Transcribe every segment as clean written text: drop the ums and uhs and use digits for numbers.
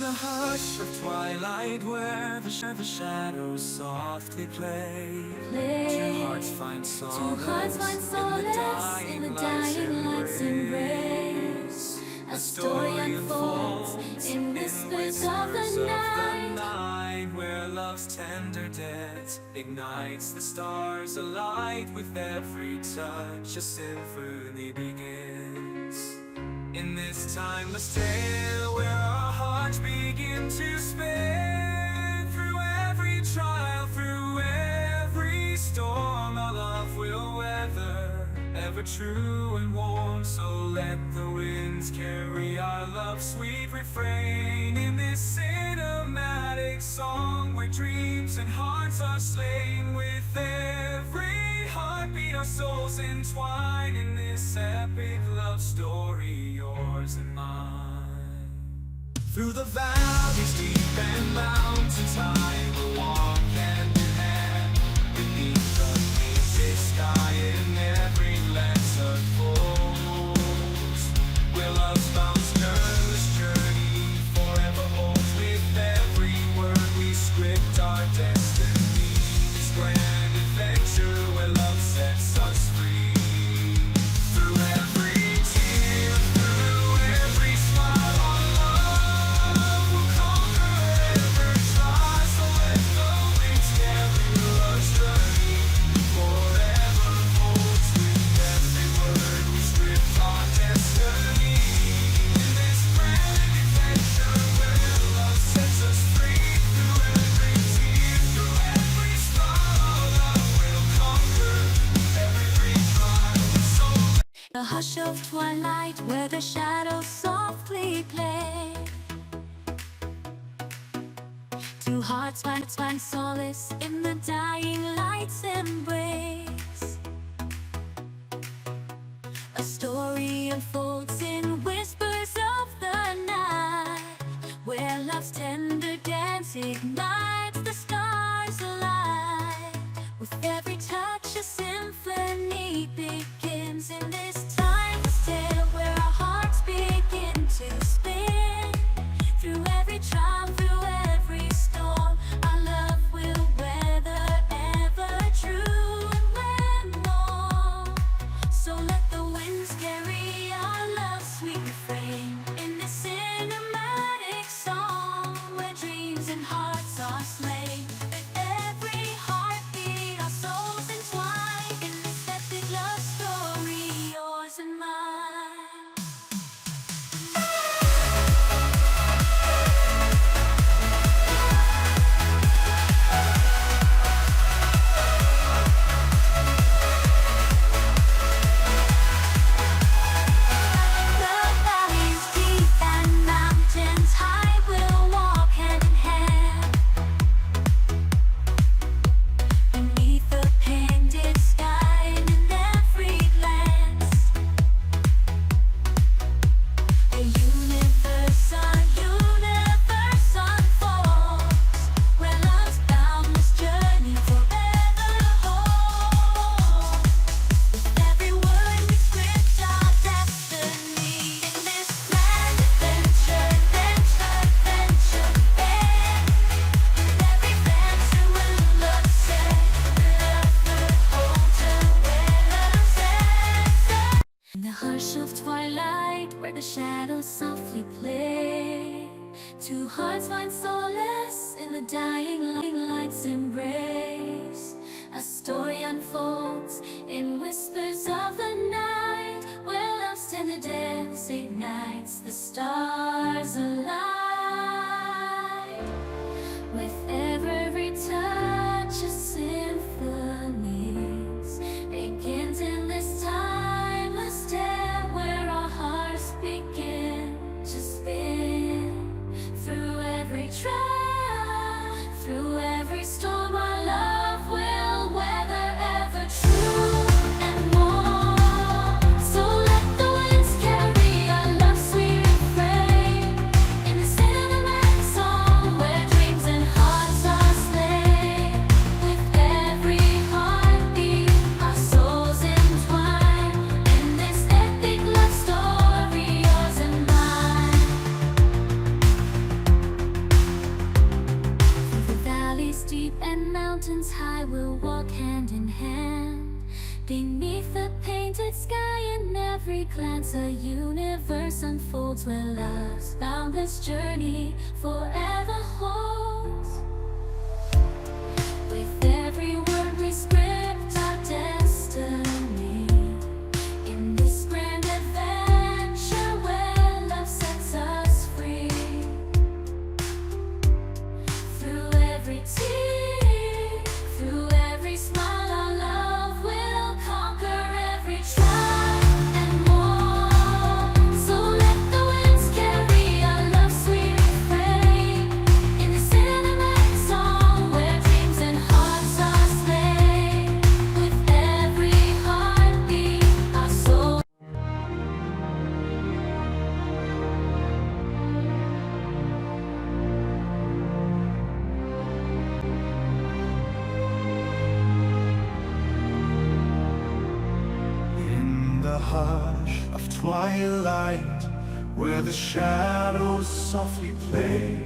the hush of twilight, where the shadows softly play, two hearts find solace in the dying light's embrace. A story unfolds in whispers of the night, where love's tender dance ignites the stars alight. With every touch a symphony begins. In this timeless tale, where our hearts begin to spin, through every trial, through every storm, our love will weather, ever true and warm. So let the winds carry our love's sweet refrain, in this cinematic song, where dreams and hearts are slain. With every heartbeat our souls entwine, in this epic love story, yours and mine. Through the valleys deep and mountains high, we'll walk hand in hand, beneath the painted sky, in every lens unfolds, where love's boundless journey forever holds. With every word we script our destiny, this grand adventure where love sets us free. Through every tear, through every smile, our love will conquer ever try. So let the winds carry our journey forever holds. With every word we script our destiny, in this grand adventure where love sets us free. Through every tear, through every smile, our love will conquer every trial. So The hush of twilight, where the shadows softly play, two hearts find solace in the dying light's embrace. A story unfolds in whispers of the night, where love's tender dance ignites the stars alight. With every touch a symphony begins, in this timeless tale where our hearts begin to spin. Through every trial, through every storm, our love will weather, ever true and warm. So let the winds carry our love's sweet refrain, in this cinematic song, where dreams and hearts are slain. With every heartbeat our souls entwine, in this epic love story, yours and mine. The valleys deep and mountains high, we'll walk hand in hand, beneath the painted sky, and in every glance, a universe unfolds, where love's boundless journey forever holds. With every word we script our destiny, in this grand adventure begin. In every venture will love set, love will hold to where love's at. In the hush of twilight, where the shadows softly play, two hearts find solace in the dying light's embrace. A story unfolds in whispers of the night, where love's tender dance ignites the stars alight. With every touch a symphony begins, in this timeless tale where our hearts begin to spin. Through every trial, through every storm, our love will weather, ever true and more. So let the winds carry our love's sweet refrain, in this every glance a universe unfolds where love's boundless journey forever holds. With every word we script our destiny in this grand adventure where love sets us free. Through every tear, through every smile, our love will conquer every trial and more. So let the winds carry our love sweet refrain in this cinematic song where dreams and hearts are slain. With every heartbeat, our soul. In the hush of twilight, where the shadows softly play,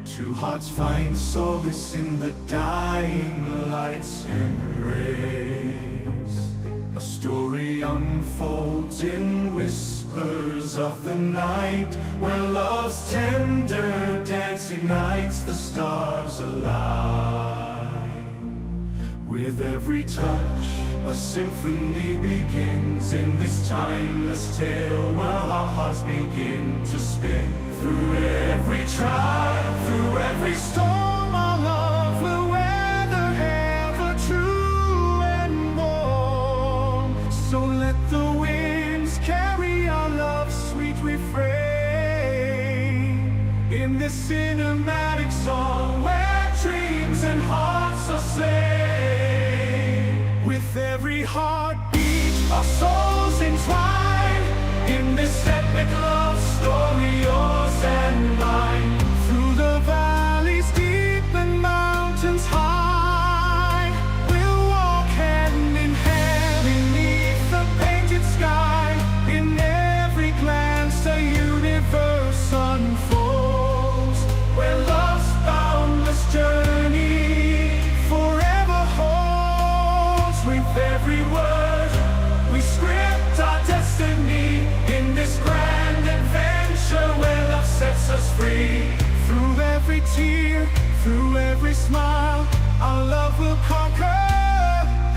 two hearts find solace in the dying light's embrace. A story unfolds in whispers of the night, where love's tender dance ignites the stars alive. With every touch, a symphony begins in this timeless tale where our hearts begin to spin. Through every trial, through every storm, our love will weather ever true and warm. So let the winds carry our love's sweet refrain in this cinematic song where dreams and hearts are slain. With every heartbeat, our souls entwine in this epic love story, yours and mine. Through the valleys deep and mountains high, we'll walk hand in hand beneath the painted sky. In every glance, a universe unfolds where love's boundless journey forever holds. With every word, we script our destiny in this grand adventure where love sets us free. Through every tear, through every smile, our love will conquer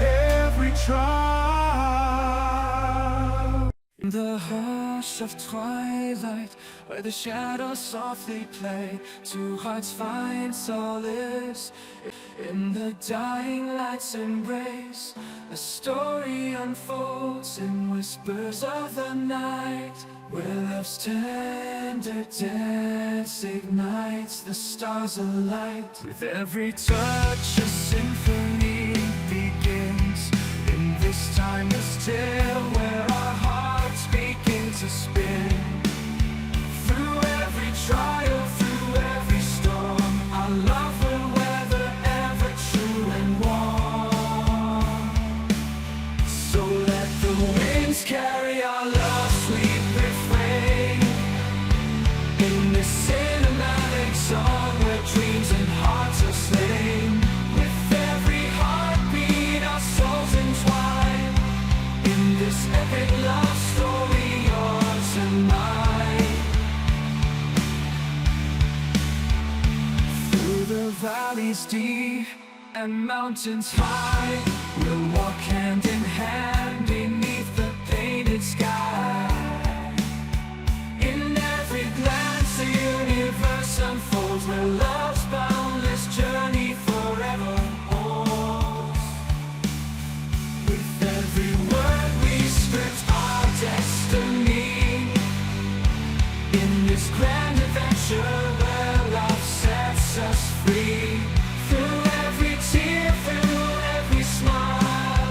every trial. In the hush of twilight, where the shadows softly play, two hearts find solace in the dying light's embrace. A story unfolds in whispers of the night, where love's tender dance ignites the stars alight. With every touch, a symphony begins in this timeless tale where our hearts begin to spin. Through every trial, through every storm, our love will weather ever true and warm. So let the winds carry our love sweet refrain in this cinematic song where dreams and hearts are slain. With every heartbeat, our souls entwine in this epic love story, yours and mine. Through the valleys deep and mountains high, we'll walk hand in hand beneath the painted sky. In every glance, a universe unfolds where love's boundless journey forever holds. With every word, we script our destiny in this grand adventure where love sets us free. Through every tear, through every smile,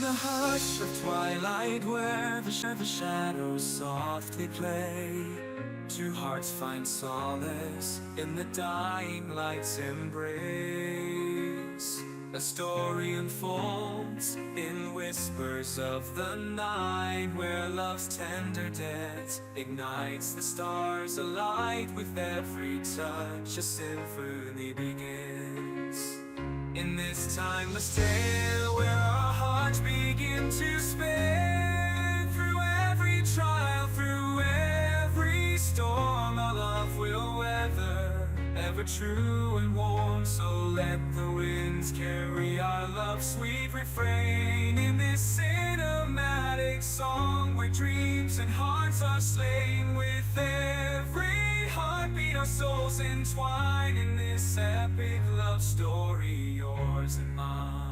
the hush of twilight, where the shadows softly play, two hearts find solace in the dying light's embrace. A story unfolds in whispers of the night, where love's tender dance ignites the stars alight. With every touch a symphony begins. In this timeless tale, where our hearts begin to spin, through every trial, through every storm, our love will weather, ever true and warm. So let the winds carry our love's sweet refrain, in this cinematic song, where dreams and hearts are slain. With every heartbeat our souls entwine, in this epic love story, yours and mine.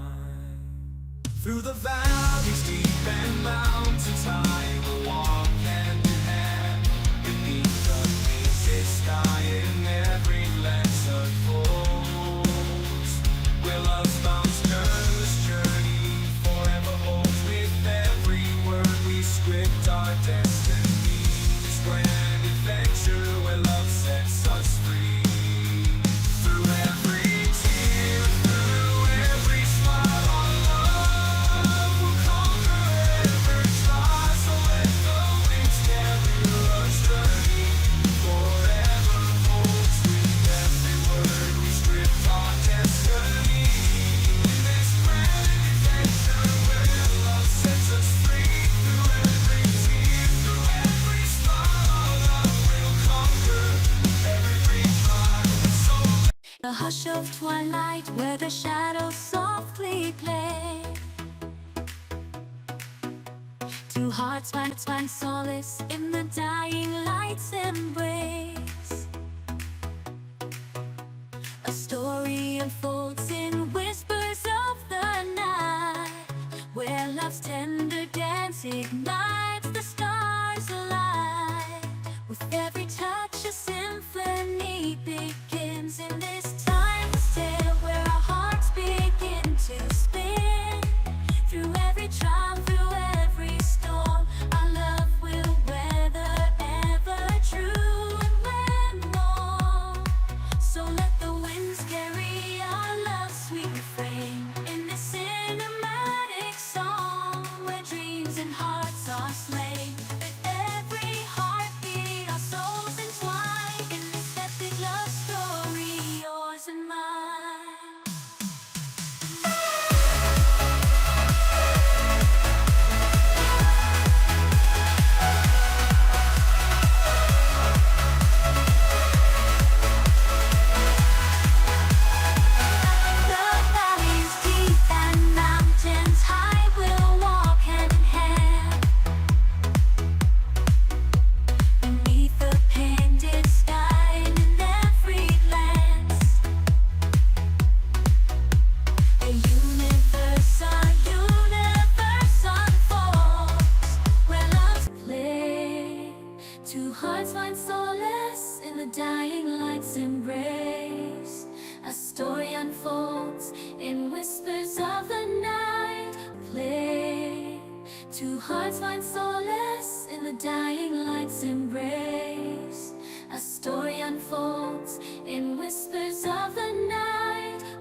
Through the valleys deep and mountains high, we'll walk hand in hand, beneath the painted sky, in every lens unfolds, where love's boundless journey forever holds. With every word we script our destiny, this grand adventure where love sets us free. Through every tear, through every smile, our love will conquer every trial. So let the winds carry us journey forever holds. With every word we script our destiny, in this grand adventure where love sets us free. Through every tear, through every smile, our love will conquer every trial. So The hush of twilight, where the shadows softly play, two hearts find solace in the dying light's embrace. A story unfolds in whispers of the night, where love's tender dance ignites the stars alight. With every touch a symphony begins, in this timeless tale, where our hearts begin to spin. Through every trial, through every storm, our love will weather, ever true and when warm. So let the winds carry our love's sweet refrain, in this cinematic song, where dreams and hearts are slain. With every heartbeat our souls entwine, in this epic love story, yours and mine. The valleys deep and mountains high, we'll walk hand in hand, beneath the painted sky, and in every glance, a universe unfolds, where love's play, two hearts find solace in the dying light's embrace. A story unfolds in whispers of the night. Play, two hearts find solace in the dying light's embrace.